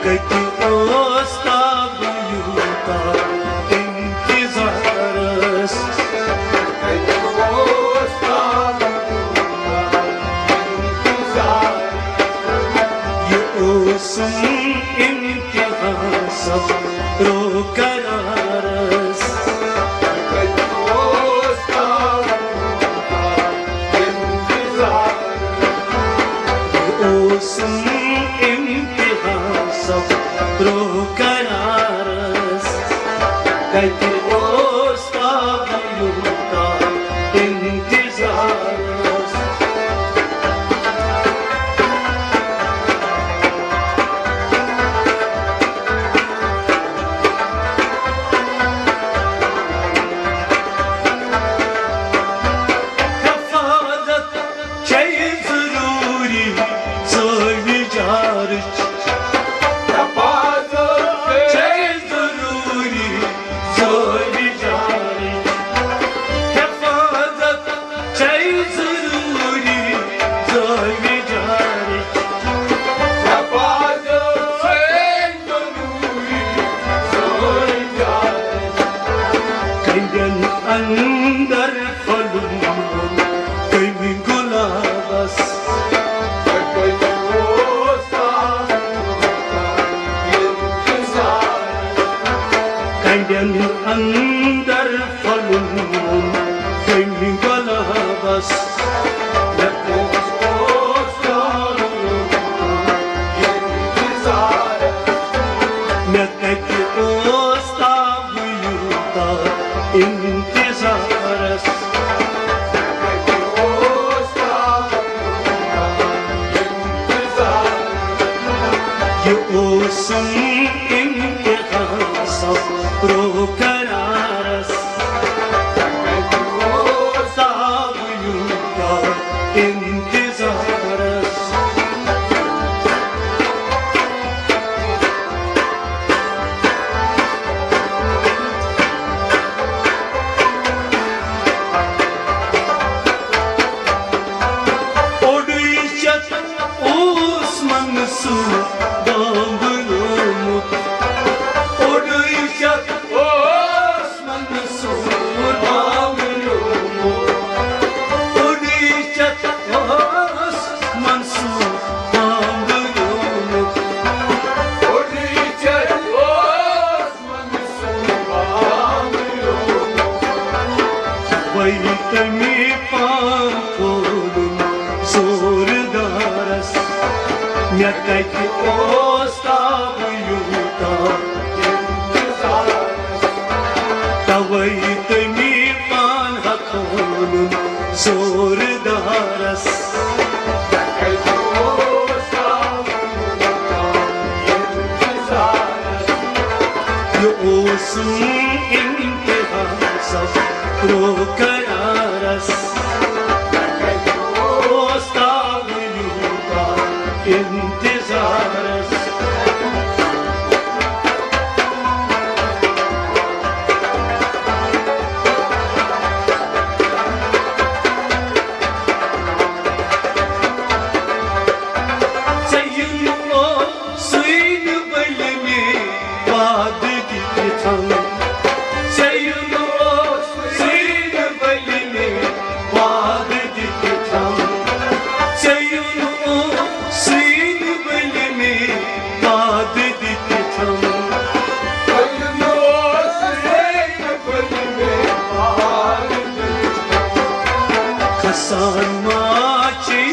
कति ओस्ताब यूता इंतजारस कति ओस्ताब ये ओसम इंतहा सब रोकरारस कति ओस्ताब ओसम सब रोकरारस कति ओस्ताब यूता इंतजारस कफादत चाहिए जरूरी सोई जारच अंदर फलूं कहीं गुलाबस कंडन अंदर फलूं कहीं गुलाबस मैं कति ओस्ताब यूता इंतजारस कति ओस्ताब ये ओसम इंतहा सब रोकरारस कति ओस्ताब यूता इंतजारस मैं कति ओस्ताब यूता इंतजारस तवई तमी पान हथोलुन जोरदारस कति ओस्ताब यूता इंतजारस ये ओसम इंतहा सब रोकरारस कति ओस्ताब यूता इंतजारस सय्यद ओ सुइन बल में बाद की थम सय्यद ओ सुइन बल में बाद की थम सय्यद ओ सुइन बल में बाद की थम सय्यद ओ सुइन बल में बाद खसान माची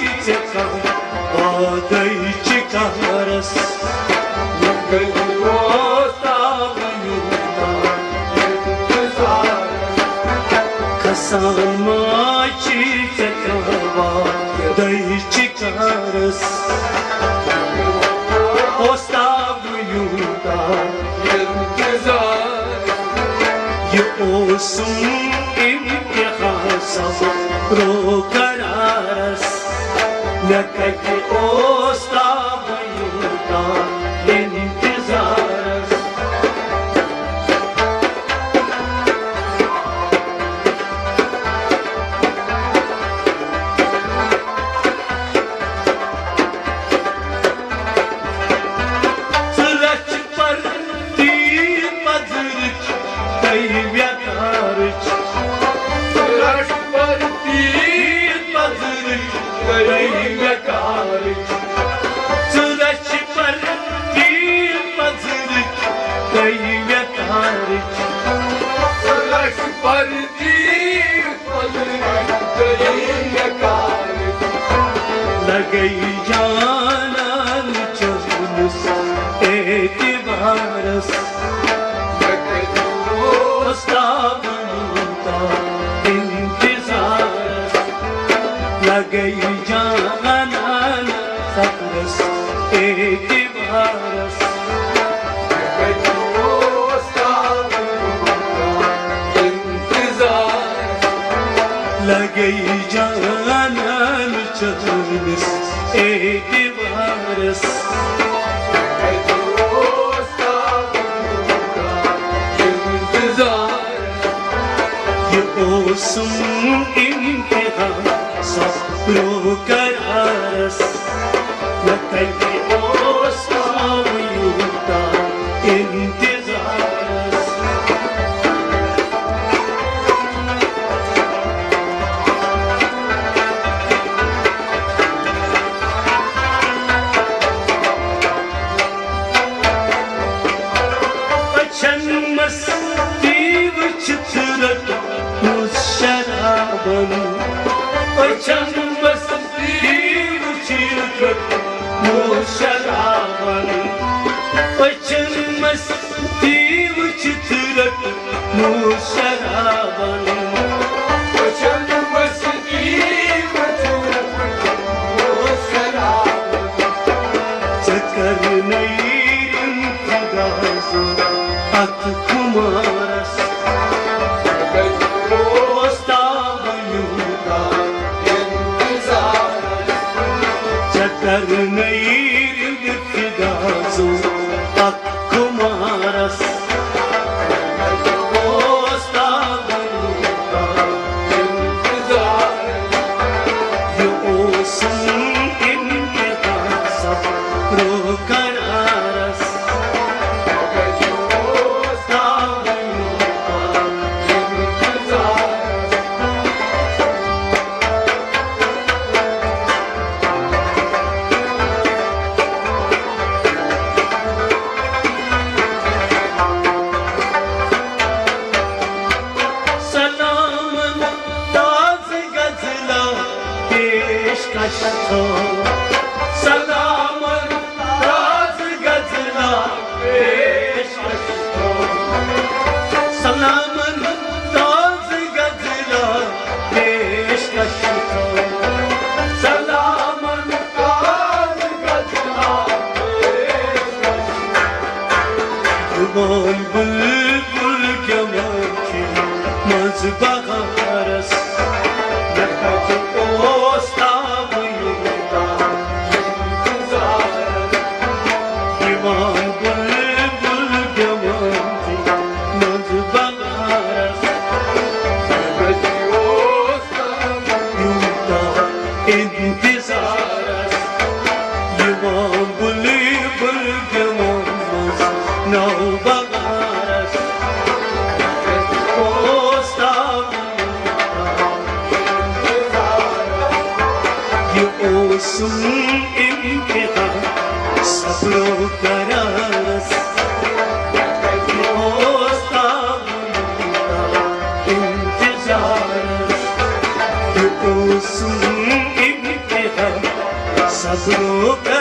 का बादई चिकारस कति ओस्ताब यूता इंतजारस खसान माची का बादई चिकारस ओस्ताब यूता इंतजारस ये ओसम इंतहा सब रोकरारस मैं कति ओस्ताब यूता इंतजारस गई जानन चलस एतबारस दोस्ता बनूंगा इंतजारस लगई जानन सकरस एतबारस लगई जानन चलस एतबारस ये ओसुम इंतहा सब्रो करारस लकई ओसाव युता इंतजारस Açılmaz div çıtırık şarabın Açılmaz div çıtırık şarabın Açılmaz div çıtırık şarabın Açılmaz div çıtırık şarabın Çakar neyrin fidası At kumaras dosta bayuda intizarस चकर Nayyar फिदासु at kumaras dosta bayuda intizarस yo osun intiha sabro kararas Salamın razı gazına peşkış Salamın razı gazına peşkış Salamın razı gazına peşkış Yuval bülbül keman ki maz baharız Nakati osta इंतजारस युवां बुली बुलगमस नौ बगारस दोस्ता ये ओसुम इंतहा सब्रो करारस दोस्ता इंतजारस ये ओसुम sabro